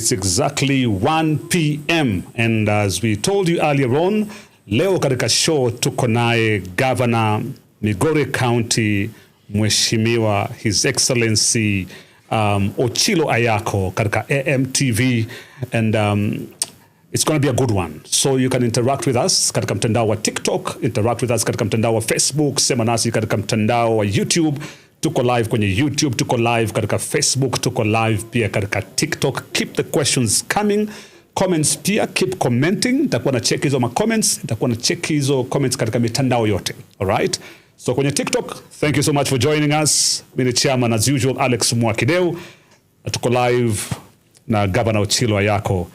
It's exactly 1 p.m. and as we told you earlier on, leo katika show tuko naye Governor Migori County, Mheshimiwa His Excellency Ochile Ayako katika AMTV, and it's going to be a good one. So you can interact with us katika mtandao wa TikTok, interact with us katika mtandao wa Facebook, sema nasi katika mtandao wa YouTube. Tuko live kwenye YouTube, tuko live katika Facebook, tuko live pia katika TikTok. Keep the questions coming. Comments pia, keep commenting. Nitakuwa na check hizo comments, nitakuwa na check hizo comments katika mitandao yote. All right? So kwenye TikTok, thank you so much for joining us. Mimi ni chairman as usual Alex Mwakideu. Tuko live na Governor Ochile Ayako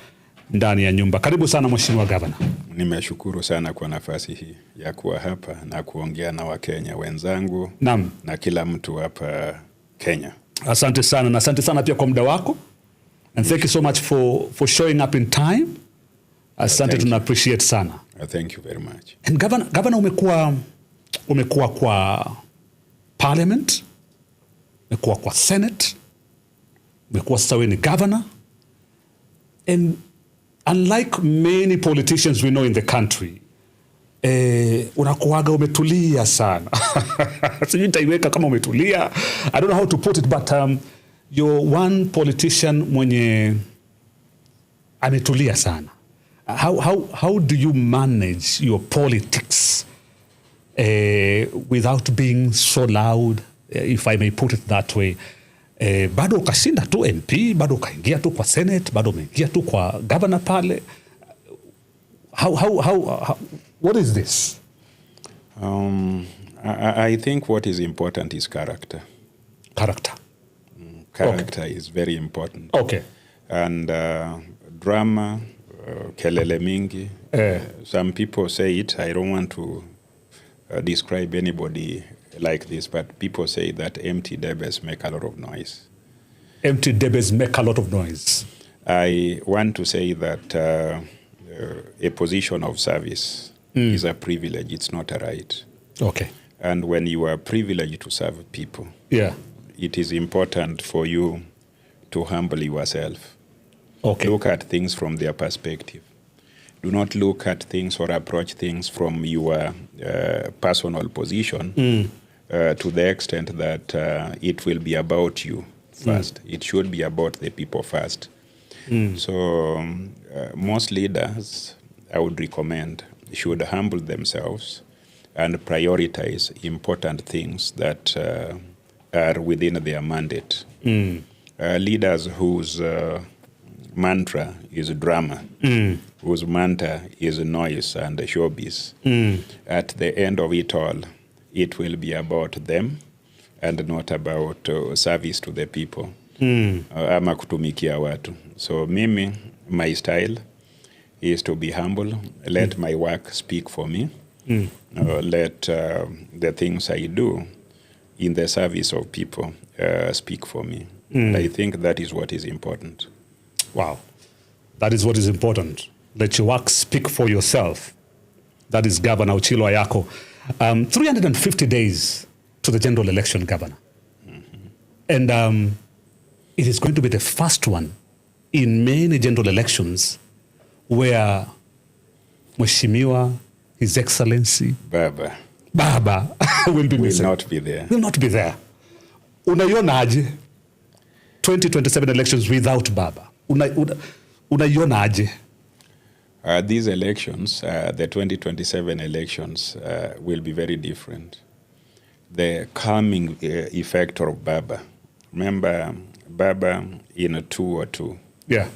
ndani ya nyumba. Karibu sana Mheshimiwa Governor. Nimeshukuru sana kwa nafasi hii ya kuwa hapa na kuongea na Wakenya wenzangu. Naam. Na kila mtu hapa Kenya. Asante sana, na asante sana pia kwa muda wako. And thank you so much for showing up in time. Asante, tuna appreciate sana. Thank you very much. And Governor, umekuwa kwa Parliament, umekuwa kwa Senate, umekuwa sasa wewe ni governor. And unlike many politicians we know in the country, unakuwaga umetulia sana. Sijui nitaiweka kama umetulia. I don't know how to put it, but you're one politician mwenye ametulia sana. How do you manage your politics without being so loud, if I may put it that way? Bado ukashinda tu MP, bado ukaingia tu kwa Senate, bado umeingia tu kwa governor pale. How what is this? I think what is important is character. Character. Character is very important. Okay. And drama, kelele mingi. Some people say it. I don't want to describe anybody like this, but people say that empty debates make a lot of noise. Empty debates make a lot of noise. I want to say that a position of service is a privilege. It's not a right. Okay. And when you are privileged to serve people, it is important for you to humble yourself. Okay. Look at things from their perspective. Do not look at things or approach things from your personal position to the extent that it will be about you first. It should be about the people first. So most leaders, I would recommend, should humble themselves and prioritize important things that are within their mandate. Leaders whose mantra is drama, whose mantra is noise and showbiz, at the end of it all, it will be about them and not about service to the people. Ama kutumikia watu. So mimi, my style is to be humble, let my work speak for me, let the things I do in the service of people speak for me. And I think that is what is important. Wow. That is what is important. Let your work speak for yourself. That is Governor Ochile Ayako. 350 days to the general election, Governor. And it is going to be the first one in many general elections where Mheshimiwa, His Excellency Baba will be missing. Will not be there. Will not be there. Unaiona aje 2027 elections without Baba? Unaiona aje? These elections, the 2027 elections, will be very different. The calming effect of Baba. Remember Baba in 202. Yeah.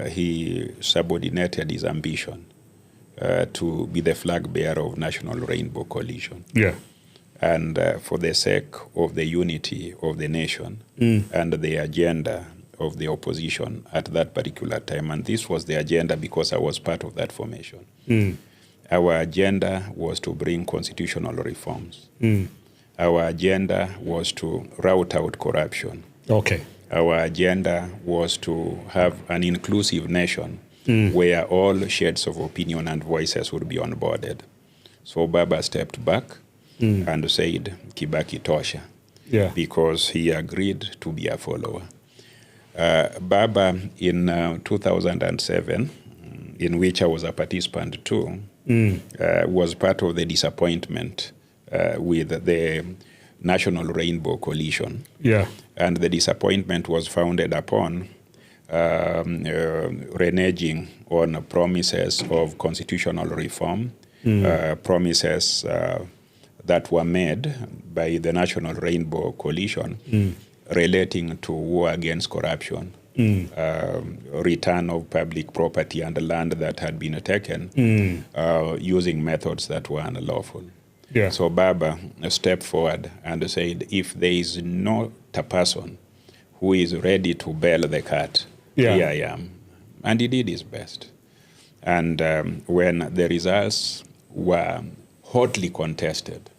He subordinated his ambition to be the flag bearer of National Rainbow Coalition. Yeah. And for the sake of the unity of the nation and the agenda of the opposition at that particular time. And this was the agenda because I was part of that formation. Our agenda was to bring constitutional reforms. Our agenda was to root out corruption. Okay. Our agenda was to have an inclusive nation where all shades of opinion and voices would be onboarded. So Baba stepped back and said, Kibaki tosha, because he agreed to be a follower. Baba in 2007, in which I was a participant too, was part of the disappointment with the National Rainbow Coalition. Yeah. And the disappointment was founded upon reneging on promises of constitutional reform, promises that were made by the National Rainbow Coalition relating to war against corruption, return of public property and land that had been taken using methods that were unlawful. Yeah. So Baba stepped forward and said, if there is not a person who is ready to bail the cat, here I am. And he did his best. And when the results were hotly contested,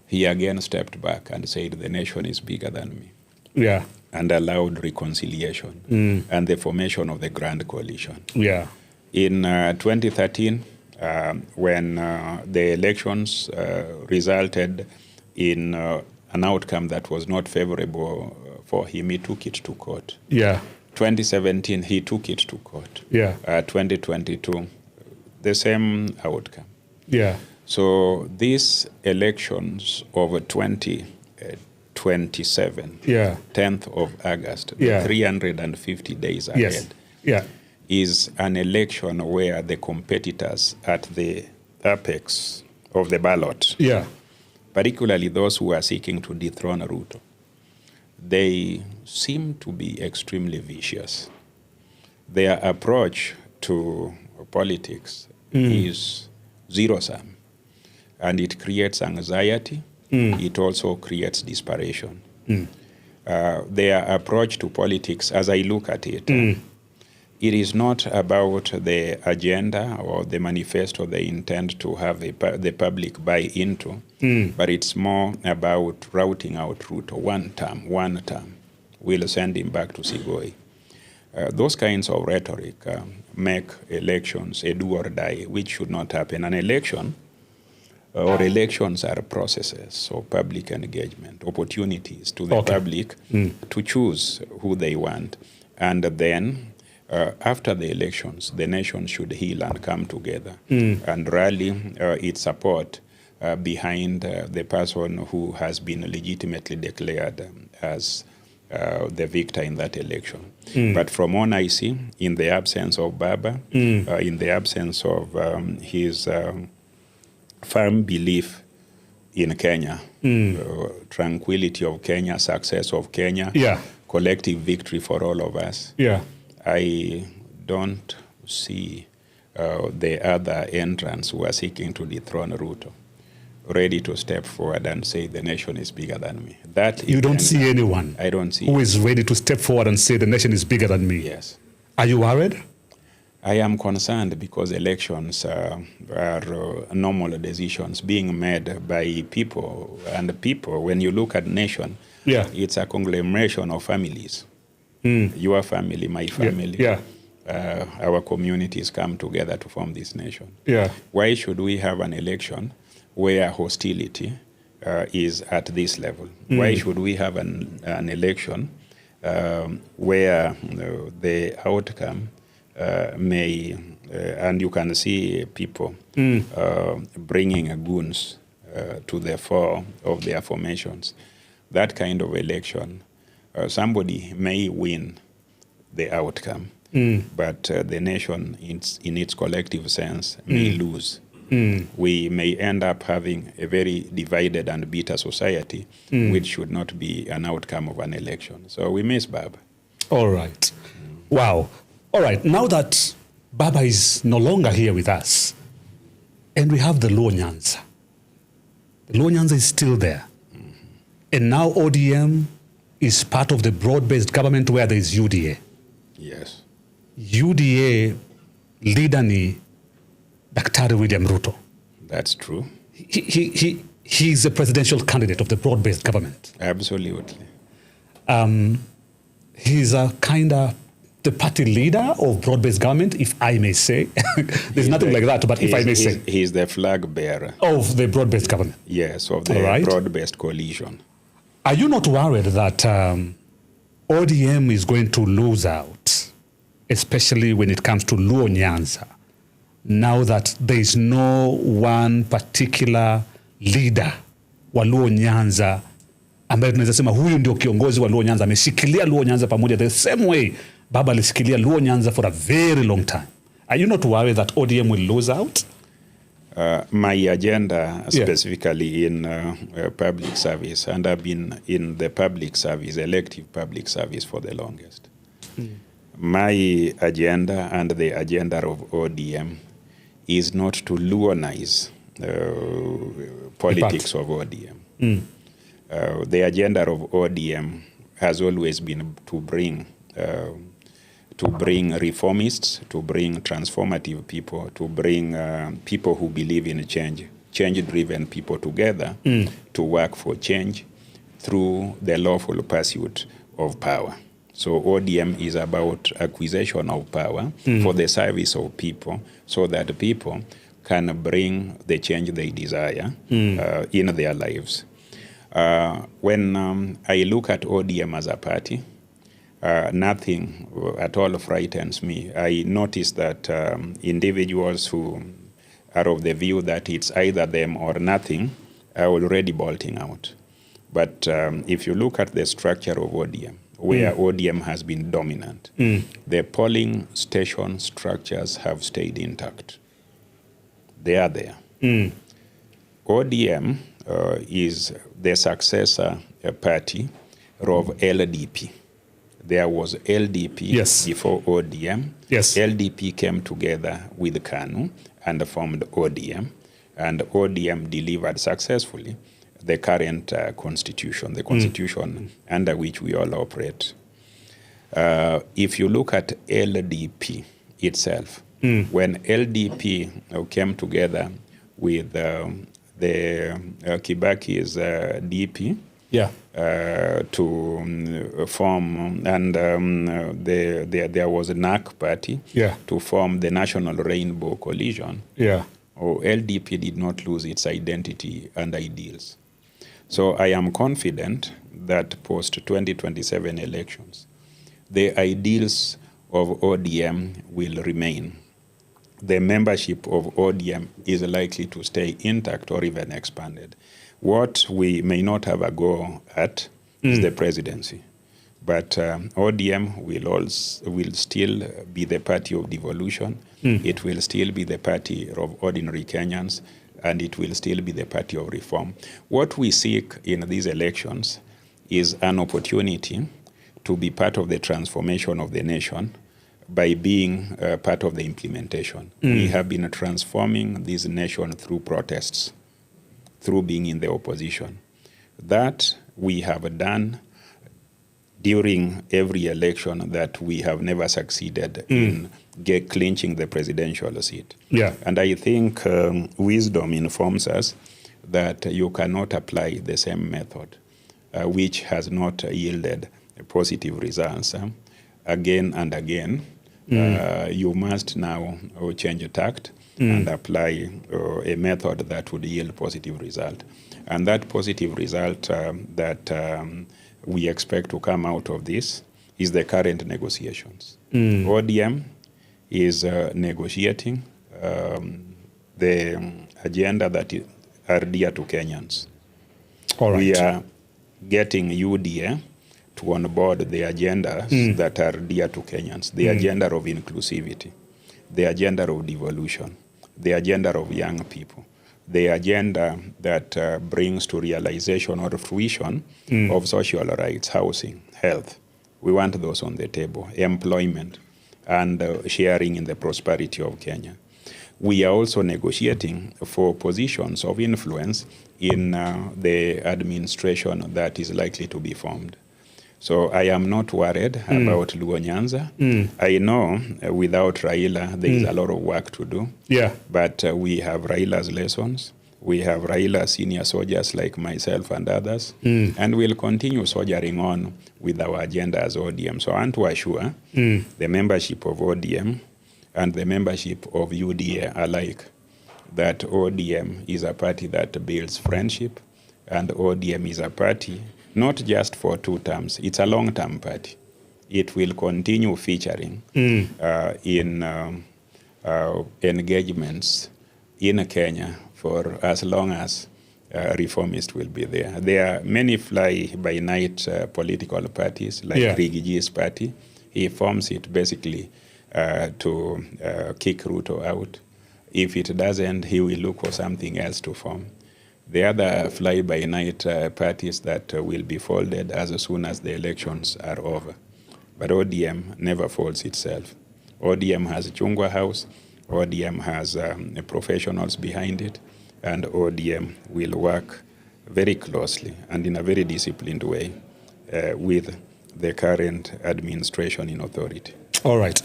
he again stepped back and said, the nation is bigger than me. Yeah. And allowed reconciliation and the formation of the Grand Coalition. Yeah. In 2013, when the elections resulted in an outcome that was not favorable for him, he took it to court. Yeah. 2017, he took it to court. Yeah. 2022, the same outcome. Yeah. So these elections over 2027, 10th of August, 350 days ahead, is an election where the competitors at the apex of the ballot, particularly those who are seeking to dethrone Ruto, they seem to be extremely vicious. Their approach to politics is zero-sum, and it creates anxiety. It also creates desperation. Their approach to politics, as I look at it, it is not about the agenda or the manifesto they intend to have the public buy into, but it's more about routing out Ruto. One term, we'll send him back to Sigoi. Those kinds of rhetoric make elections a do or die, which should not happen. An election or elections are processes of public engagement, opportunities to the public to choose who they want. And then after the elections, the nation should heal and come together and rally its support behind the person who has been legitimately declared as the victor in that election. But from what I see, in the absence of Baba, in the absence of his firm belief in Kenya, tranquility of Kenya, success of Kenya, collective victory for all of us, I don't see the other entrants who are seeking to dethrone Ruto ready to step forward and say the nation is bigger than me. That you don't see anyone. I don't see who is ready to step forward and say the nation is bigger than me. Yes. Are you worried? I am concerned because elections are normal decisions being made by people, and people, when you look at nation, it's a conglomeration of families. Your family, my family, our communities come together to form this nation. Why should we have an election where hostility is at this level? Why should we have an election where the outcome may, and you can see people bringing goons to the fore of their formations? That kind of election, somebody may win the outcome, but the nation in its collective sense may lose. We may end up having a very divided and bitter society, which should not be an outcome of an election. So we miss Baba. All right. Wow. All right. Now that Baba is no longer here with us, and we have the Luo Nyanza. The Luo Nyanza is still there. And now ODM is part of the broad-based government where there is UDA. Yes. UDA leader ni Daktari William Ruto. That's true. He's a presidential candidate of the broad-based government. Absolutely. He's a kind of the party leader of broad-based government, if I may say. There's nothing like that, but if I may say. He's the flag bearer. Of the broad-based government. Yes, of the broad-based coalition. Are you not worried that ODM is going to lose out, especially when it comes to Luo Nyanza, now that there is no one particular leader wa Luo Nyanza ambaye tunaweza sema huyu ndio kiongozi wa Luo Nyanza, ameshikilia Luo Nyanza pamoja the same way Baba alishikilia Luo Nyanza for a very long time. Are you not worried that ODM will lose out? My agenda specifically in public service, and I've been in the public service, elective public service for the longest. My agenda and the agenda of ODM is not to Luonize politics of ODM. The agenda of ODM has always been to bring reformists, to bring transformative people, to bring people who believe in change-driven people together to work for change through the lawful pursuit of power. So ODM is about acquisition of power for the service of people, so that people can bring the change they desire in their lives. When I look at ODM as a party, nothing at all frightens me. I notice that individuals who are of the view that it's either them or nothing are already bolting out. But if you look at the structure of ODM, where ODM has been dominant, the polling station structures have stayed intact. They are there. ODM is the successor party of LDP. There was LDP before ODM. LDP came together with KANU and formed ODM, and ODM delivered successfully the current constitution, the constitution under which we all operate. If you look at LDP itself, when LDP came together with the Kibaki's DP, to form, and there was a NAC party to form the National Rainbow Coalition. LDP did not lose its identity and ideals. So I am confident that post-2027 elections, the ideals of ODM will remain. The membership of ODM is likely to stay intact or even expanded. What we may not have a go at is the presidency. But ODM will still be the party of devolution. It will still be the party of ordinary Kenyans, and it will still be the party of reform. What we seek in these elections is an opportunity to be part of the transformation of the nation by being part of the implementation. We have been transforming this nation through protests, through being in the opposition. That we have done during every election that we have never succeeded in clinching the presidential seat. And I think wisdom informs us that you cannot apply the same method, which has not yielded positive results again and again. You must now change tact and apply a method that would yield positive result. And that positive result that we expect to come out of this is the current negotiations. ODM is negotiating the agenda that are dear to Kenyans. We are getting UDA to onboard the agendas that are dear to Kenyans, the agenda of inclusivity, the agenda of devolution, the agenda of young people, the agenda that brings to realization or fruition of social rights, housing, health. We want those on the table, employment, and sharing in the prosperity of Kenya. We are also negotiating for positions of influence in the administration that is likely to be formed. So I am not worried about Luo Nyanza. I know without Raila, there is a lot of work to do. But we have Raila's lessons. We have Raila senior soldiers like myself and others. And we'll continue soldiering on with our agenda as ODM. So I want to assure the membership of ODM and the membership of UDA alike that ODM is a party that builds friendship, and ODM is a party not just for 2 terms. It's a long-term party. It will continue featuring in engagements in Kenya for as long as reformists will be there. There are many fly-by-night political parties, like Rigiji's party. He forms it basically to kick Ruto out. If it doesn't, he will look for something else to form. The other fly-by-night parties that will be folded as soon as the elections are over. But ODM never folds itself. ODM has Chungwa House, ODM has professionals behind it, and ODM will work very closely and in a very disciplined way with the current administration in authority. All right.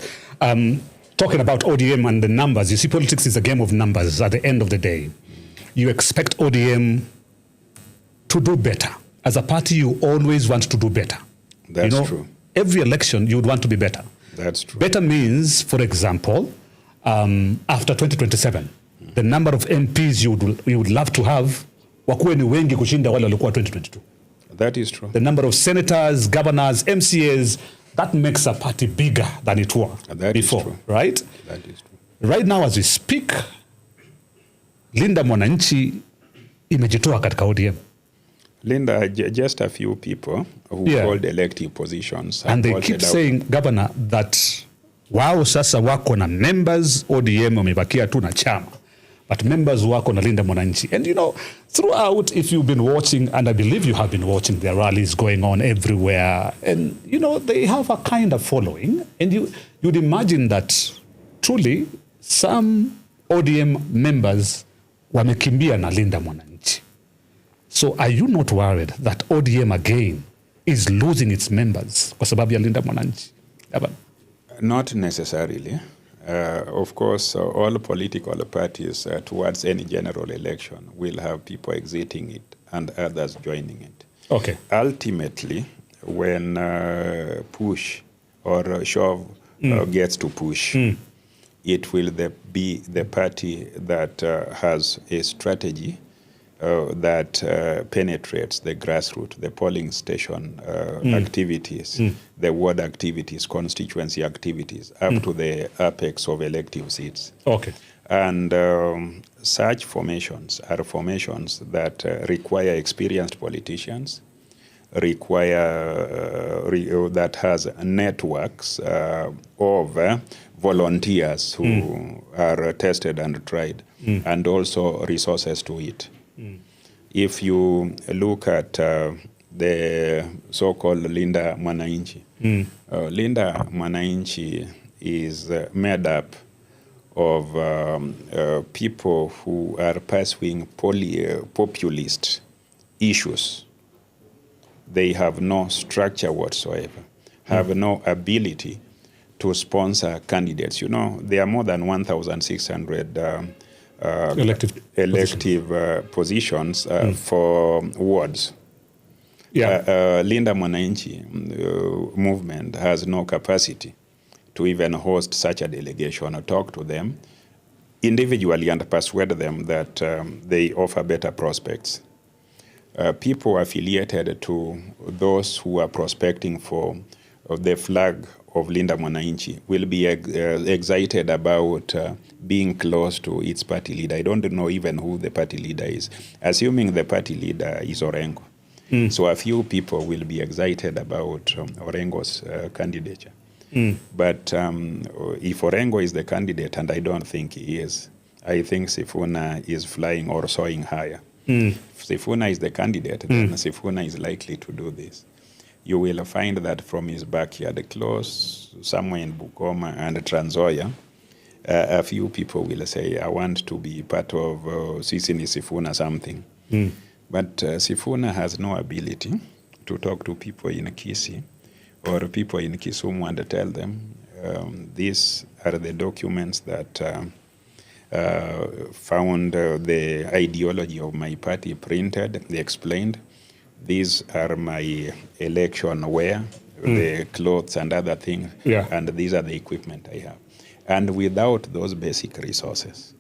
Talking about ODM and the numbers, you see, politics is a game of numbers at the end of the day. You expect ODM to do better. As a party, you always want to do better. That's true. Every election, you would want to be better. That's true. Better means, for example, after 2027, the number of MPs you would love to have wakuwe ni wengi kushinda wale walikuwa 2022. That is true. The number of senators, governors, MCAs, that makes a party bigger than it was before, true. Right? That is true. Right now as we speak, Linda Mwananchi imejitoa katika ODM. Linda, just a few people who hold elective positions. And they keep saying, Governor, that wao sasa wako na members, ODM wamebakia tu na chama. But members wako na Linda Mwananchi. And throughout, if you've been watching, and I believe you have been watching, their rallies going on everywhere. And, they have a kind of following. And you'd imagine that truly some ODM members wamekimbia na Linda Mwananchi. So are you not worried that ODM again is losing its members kwa sababu ya Linda Mwananchi? Not necessarily. Of course, all political parties towards any general election will have people exiting it and others joining it. Okay. Ultimately, when push or shove gets to push, it will be the party that has a strategy that penetrates the grassroots, the polling station activities, the ward activities, constituency activities, up to the apex of elective seats. Okay. And such formations are formations that require experienced politicians, that has networks of volunteers who are tested and tried, and also resources to it. If you look at the so-called Linda Mwananchi, Linda Mwananchi is made up of people who are pursuing populist issues. They have no structure whatsoever, have no ability to sponsor candidates. There are more than 1,600 elective positions for wards. Linda Mwananchi movement has no capacity to even host such a delegation or talk to them individually and persuade them that they offer better prospects. People affiliated to those who are prospecting for the flag of Linda Mwananchi will be excited about being close to its party leader. I don't know even who the party leader is, assuming the party leader is Orengo. So a few people will be excited about Orengo's candidature. But if Orengo is the candidate, and I don't think he is, I think Sifuna is flying or soaring higher. If Sifuna is the candidate, then Sifuna is likely to do this. You will find that from his backyard, close somewhere in Bukoma and Trans Nzoia, a few people will say, I want to be part of Sisini Sifuna something. But Sifuna has no ability to talk to people in Kisii or people in Kisumu and tell them, these are the documents that found the ideology of my party printed, they explained. These are my election wear, the clothes and other things, and these are the equipment I have. And without those basic resources,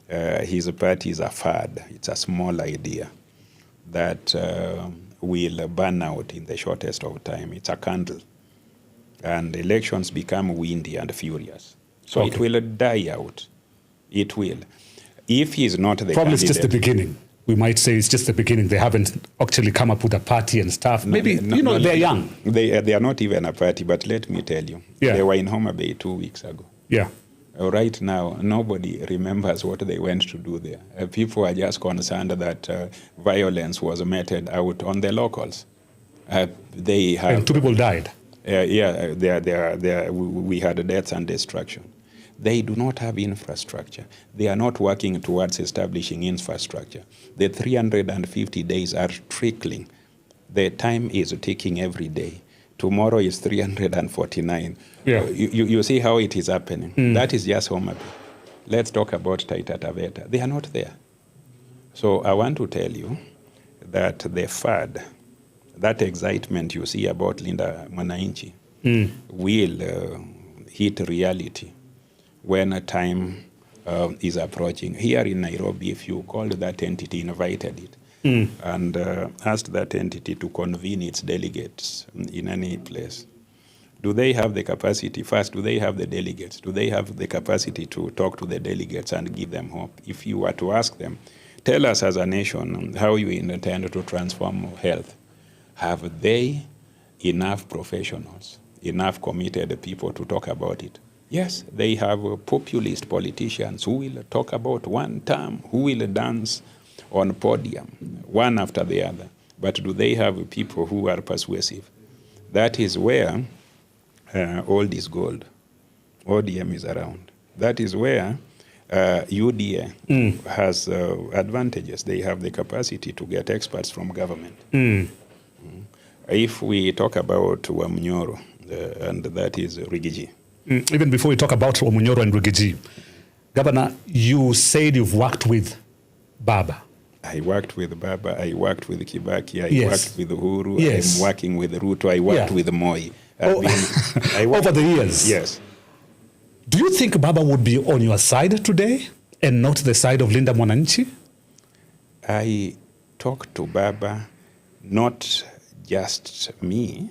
his party is a fad. It's a small idea that will burn out in the shortest of time. It's a candle. And elections become windy and furious. So it will die out. It will. If he's not the Probably candidate, it's just the beginning. We might say it's just the beginning. They haven't actually come up with a party and stuff. Maybe, they're young. They are not even a party, but let me tell you, they were in Homa Bay 2 weeks ago. Yeah. Right now, nobody remembers what they went to do there. People are just concerned that violence was meted out on the locals. They have, and 2 people died. We had deaths and destruction. They do not have infrastructure. They are not working towards establishing infrastructure. The 350 days are trickling. The time is ticking every day. Tomorrow is 349. Yeah. You see how it is happening. That is just Homa Bay. Let's talk about Taita Taveta. They are not there. So I want to tell you that the FAD, that excitement you see about Linda Mwananchi, will hit reality when a time is approaching. Here in Nairobi, if you called that entity, invited it, and asked that entity to convene its delegates in any place, do they have the capacity? First, do they have the delegates? Do they have the capacity to talk to the delegates and give them hope? If you were to ask them, tell us as a nation how you intend to transform health, have they enough professionals, enough committed people to talk about it? Yes, they have populist politicians who will talk about one term, who will dance on podium, one after the other. But do they have people who are persuasive? That is where old is gold. ODM is around. That is where UDA has advantages. They have the capacity to get experts from government. If we talk about Wamnyoro, and that is Rigiji. Even before we talk about Omunyoro and Rigiji, Governor, you said you've worked with Baba. I worked with Baba, I worked with Kibaki, I worked with Uhuru, I'm working with Ruto, I worked with Moi. Over the years? Yes. Do you think Baba would be on your side today and not the side of Linda Mwananchi? I talked to Baba, not just me.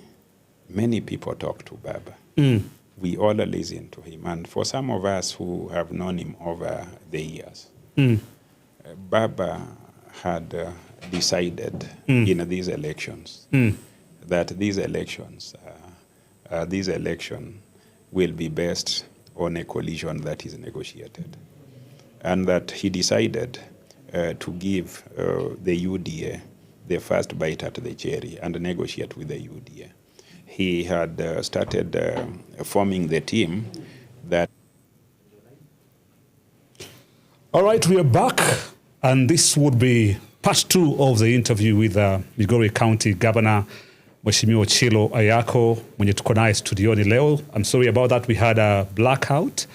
Many people talk to Baba. We all listen to him. And for some of us who have known him over the years, Baba had decided in these elections that these election will be based on a coalition that is negotiated. And that he decided to give the UDA the first bite at the cherry and negotiate with the UDA. He had started forming the team that... All right, we are back, and this would be part 2 of the interview with Migori County Governor Mheshimiwa Ochile Ayako, mwenye tuko naye studioni leo. I'm sorry about that, we had a blackout,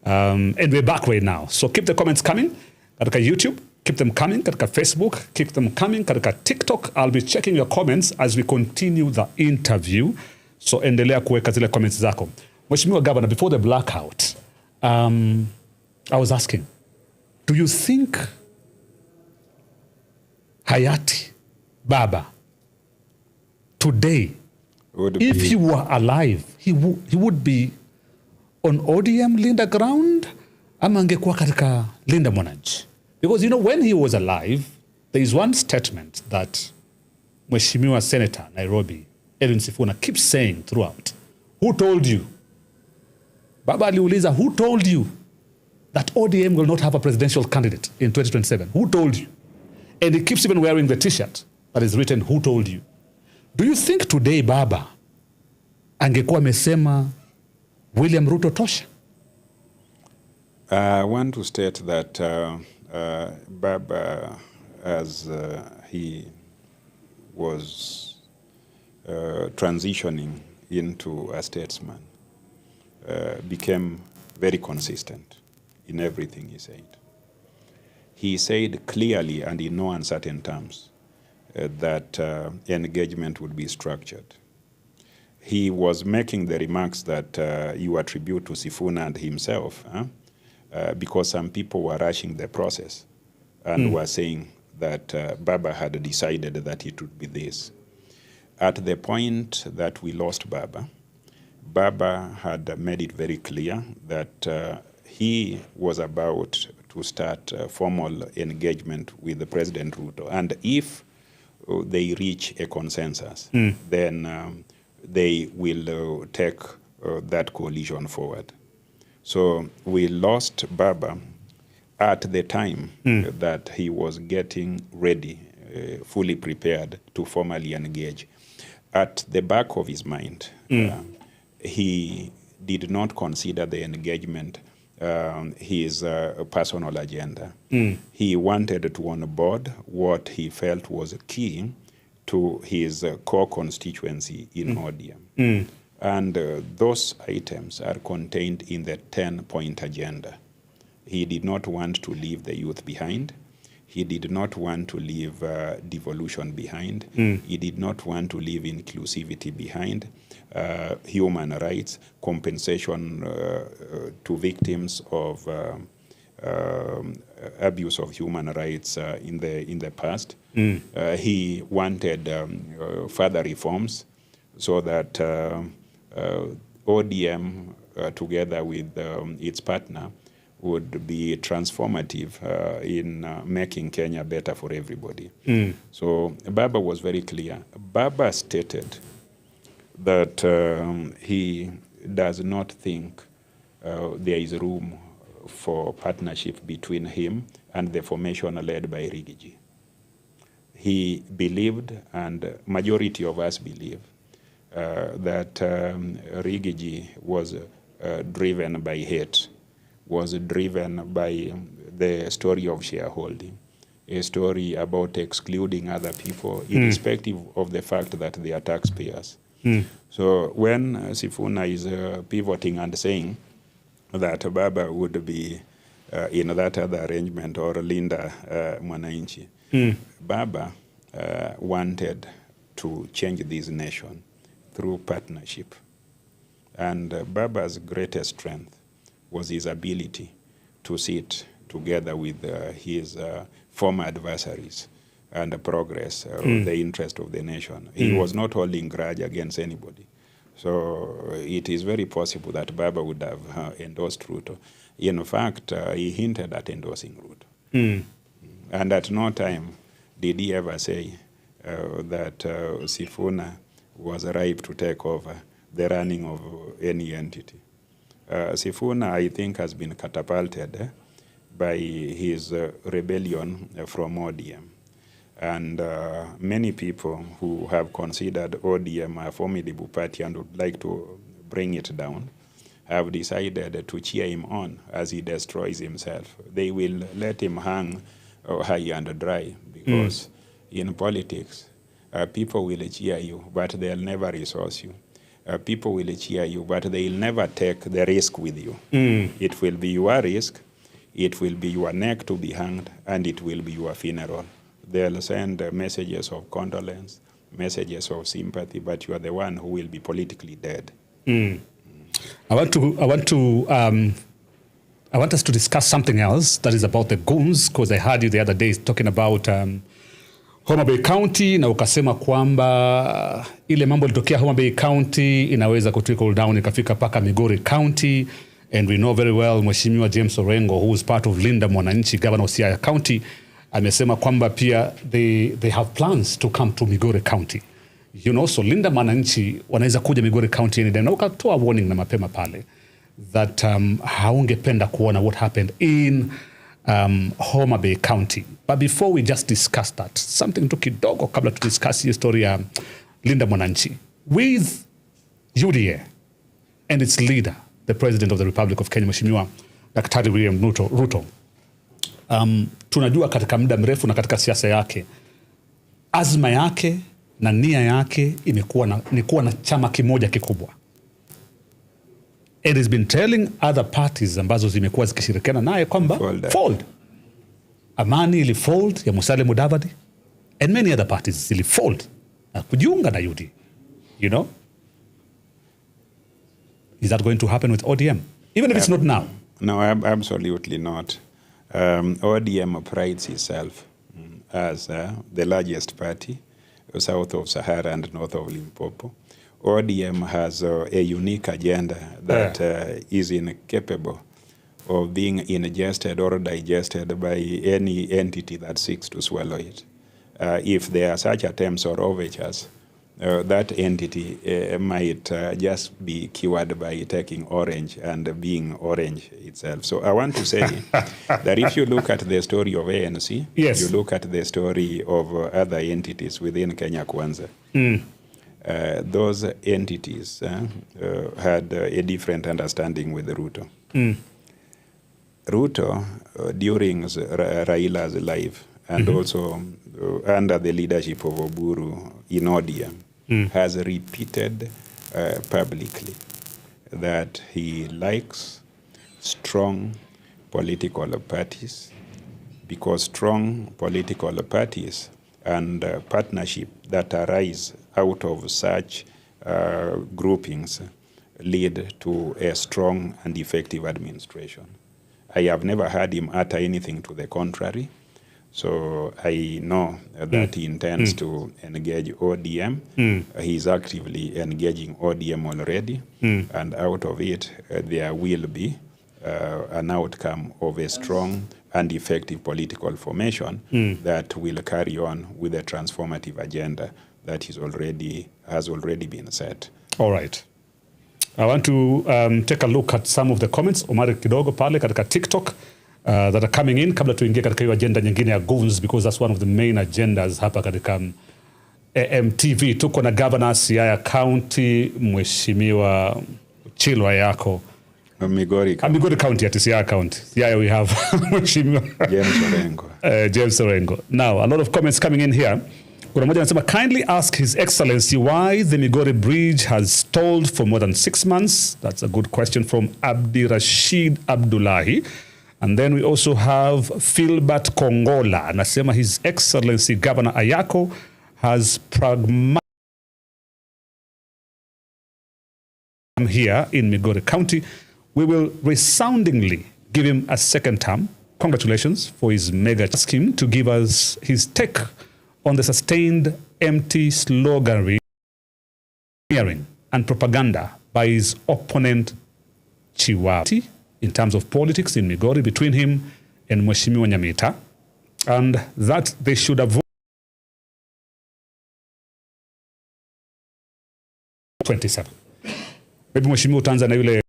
and we're back right now. So keep the comments coming katika YouTube, keep them coming katika Facebook, keep them coming katika TikTok. I'll be checking your comments as we continue the interview. So endelea kuweka zile comments zako. Mheshimiwa Governor, before the blackout, I was asking, do you think Hayati Baba today, if he were alive, he would be on ODM Linda ground, ama angekuwa katika Linda Mwananchi? Because, when he was alive, there is one statement that Mheshimiwa Senator Nairobi, Edwin Sifuna, keeps saying throughout. Who told you? Baba aliuliza, who told you that ODM will not have a presidential candidate in 2027? Who told you? And he keeps even wearing the t-shirt that is written, who told you? Do you think today Baba angekuwa amesema William Ruto tosha? I want to state that Baba, as he was transitioning into a statesman, became very consistent in everything he said. He said clearly and in no uncertain terms that engagement would be structured. He was making the remarks that you attribute to Sifuna and himself, because some people were rushing the process and were saying that Baba had decided that it would be this. At the point that we lost Baba, Baba had made it very clear that he was about to start formal engagement with President Ruto. And if they reach a consensus, then they will take that coalition forward. So we lost Baba at the time that he was getting ready, fully prepared to formally engage. At the back of his mind, he did not consider the engagement his personal agenda. He wanted to onboard what he felt was key to his core constituency in ODM. And those items are contained in the 10-point agenda. He did not want to leave the youth behind. He did not want to leave devolution behind. He did not want to leave inclusivity behind. Human rights, compensation to victims of abuse of human rights in the past. He wanted further reforms so that ODM, together with its partner, would be transformative in making Kenya better for everybody. So Baba was very clear. Baba stated that he does not think there is room for partnership between him and the formation led by Rigiji. He believed, and majority of us believe, that Rigiji was driven by hate, was driven by the story of shareholding, a story about excluding other people, irrespective of the fact that they are taxpayers. So when Sifuna is pivoting and saying that Baba would be in that other arrangement, or Linda Mwananchi, Baba wanted to change this nation through partnership. And Baba's greatest strength was his ability to sit together with his former adversaries and progress the interest of the nation. He was not holding grudge against anybody. So it is very possible that Baba would have endorsed Ruto. In fact, he hinted at endorsing Ruto. And at no time did he ever say that Sifuna was ripe to take over the running of any entity. Sifuna, I think, has been catapulted by his rebellion from ODM. And many people who have considered ODM a formidable party and would like to bring it down have decided to cheer him on as he destroys himself. They will let him hang high and dry, because in politics, people will cheer you, but they'll never resource you. People will cheer you, but they'll never take the risk with you. It will be your risk, it will be your neck to be hanged, and it will be your funeral. They'll send messages of condolence, messages of sympathy, but you are the one who will be politically dead. I want us to discuss something else that is about the goons, because I heard you the other day talking about Homa Bay County, na ukasema kwamba ile mambo litokea Homa Bay County inaweza kutrickle down ikafika paka Migori County, and we know very well Mheshimiwa James Orengo, who is part of Linda Mwananchi, Governor of Siaya County, amesema kwamba pia they have plans to come to Migori County. You know, so Linda Mwananchi wanaweza kuja Migori County any day. Na ukatoa warning na mapema pale that haungependa kuona what happened in Homa Bay County. But before we just discuss that, something tu kidogo kabla to discuss hii story ya Linda Mwananchi. With UDA and its leader, the President of the Republic of Kenya, Mheshimiwa Daktari William Ruto, tunajua katika muda mrefu na katika siasa yake, azma yake na nia yake ni kuwa na chama kimoja kikubwa. It has been telling other parties ambazo zimekuwa zikishirikiana naye kwamba fold. Amani ili fold ya Musalia Mudavadi, and many other parties ili fold na kujiunga na UD. You know? Is that going to happen with ODM? Even if it's not now. No, absolutely not. ODM prides itself as the largest party south of Sahara and north of Limpopo. ODM has a unique agenda that is incapable of being ingested or digested by any entity that seeks to swallow it. If there are such attempts or overtures, that entity might just be cured by taking orange and being orange itself. So I want to say that if you look at the story of ANC, yes, you look at the story of other entities within Kenya Kwanza, those entities had a different understanding with Ruto. Ruto, during Raila's life, and also under the leadership of Oburu in ODM, has repeated publicly that he likes strong political parties, because strong political parties and partnership that arise out of such groupings lead to a strong and effective administration. I have never heard him utter anything to the contrary. So I know that he intends to engage ODM. He's actively engaging ODM already. And out of it, there will be an outcome of a strong and effective political formation that will carry on with a transformative agenda that has already been set. All right. I want to take a look at some of the comments Omari kidogo pale katika TikTok that are coming in kabla tuingie katika hiyo agenda nyingine ya goons, because that's one of the main agendas hapa katika AMTV. Tuko na Governor Siaya County, Mheshimiwa Ochile Ayako. Migori County at Siaya County. Yeah, we have Mheshimiwa James Orengo. Now, a lot of comments coming in here. Kuna moja anasema, kindly ask His Excellency why the Migori Bridge has stalled for more than 6 months. That's a good question from Abdi Rashid Abdullahi. And then we also have Philbert Kongola. Anasema His Excellency Governor Ayako has pragmatic here in Migori County. We will resoundingly give him a second term. Congratulations for his mega. Ask him to give us his take on the sustained empty sloganeering and propaganda by his opponent Chiwati in terms of politics in Migori between him and Mheshimiwa Nyamita, and that they should avoid 27. Maybe Mheshimiwa utaanza na yule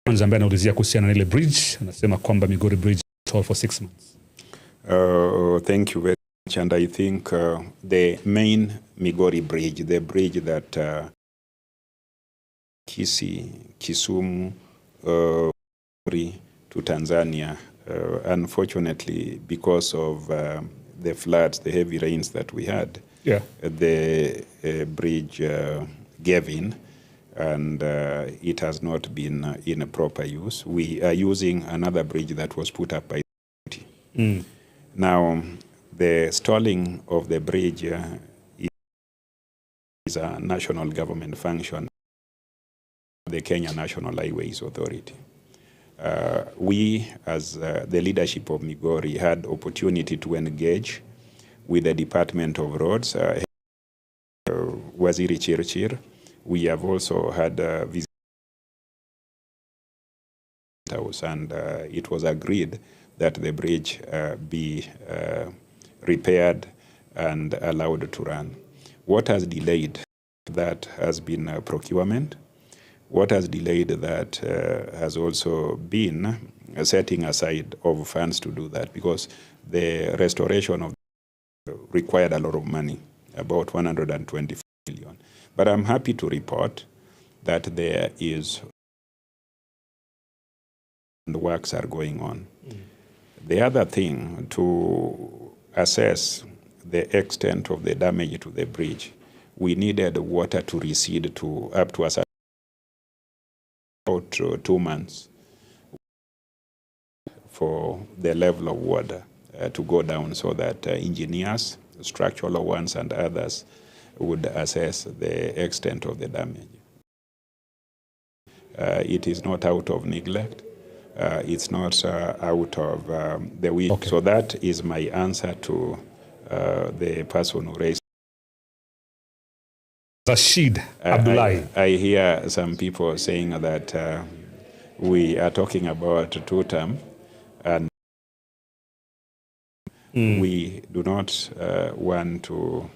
kwanza ambaye anaulizia kuhusiana na ile bridge, anasema kwamba Migori Bridge stalled for 6 months. Thank you very much, and I think the main Migori Bridge, the bridge that Kisumu to Tanzania, unfortunately, because of the floods, the heavy rains that we had, the bridge gave in, and it has not been in a proper use. We are using another bridge that was put up by the city. Now, the stalling of the bridge is a national government function, the Kenya National Highways Authority. We, as the leadership of Migori, had opportunity to engage with the Department of Roads, Waziri Chirchir. We have also had a visit house, and it was agreed that the bridge be repaired and allowed to run. What has delayed that has been procurement. What has delayed that has also been setting aside of funds to do that, because the restoration of required a lot of money, about 120 million. But I'm happy to report that there is, and works are going on. The other thing, to assess the extent of the damage to the bridge, we needed water to recede to up to about 2 months for the level of water to go down, so that engineers, structural ones and others, would assess the extent of the damage. It is not out of neglect. It's not out of the wish. Okay. So that is my answer to the person who raised Rashid Abdullahi. I hear some people saying that we are talking about two-term, and we do not want to.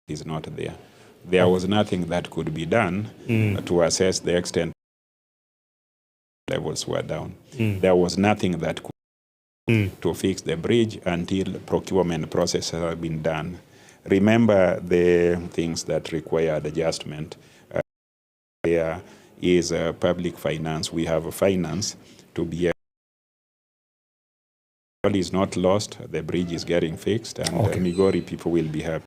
Is not there. There was nothing that could be done to assess the extent levels were down. There was nothing that could to fix the bridge until procurement process had been done. Remember the things that required adjustment. There is public finance. We have a finance to be is not lost. The bridge is getting fixed, and Migori people will be happy.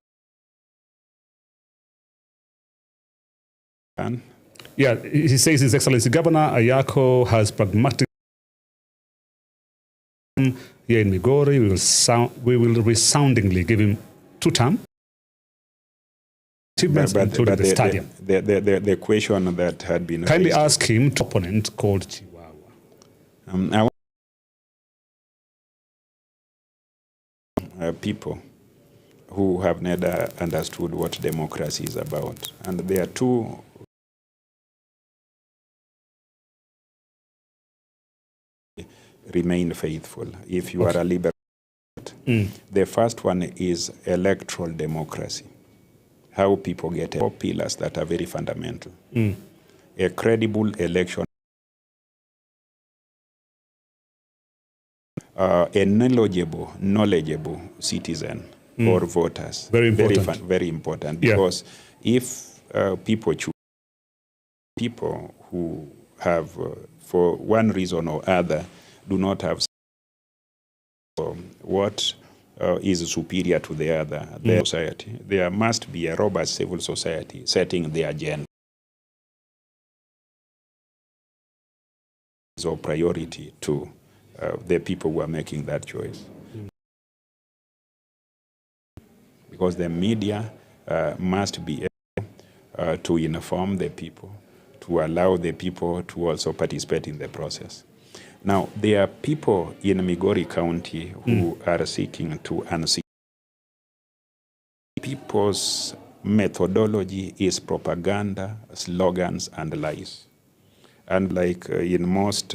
Yeah, he says His Excellency Governor Ayako has pragmatic here in Migori. We will resoundingly give him two-term achievements, including the stadium. The question that had been kindly raised, ask him to opponent called Chihuahua. People who have never understood what democracy is about, and there are two. Remain faithful if you are a liberal. The first one is electoral democracy. How people get four pillars that are very fundamental. A credible election, a knowledgeable citizen or voters. Very important. Very important, because if people choose people who have, for one reason or other, do not have what is superior to the other, the society. There must be a robust civil society setting the agenda. So priority to the people who are making that choice. Because the media must be able to inform the people, to allow the people to also participate in the process. Now, there are people in Migori County who are seeking to unseat. People's methodology is propaganda, slogans, and lies. And like in most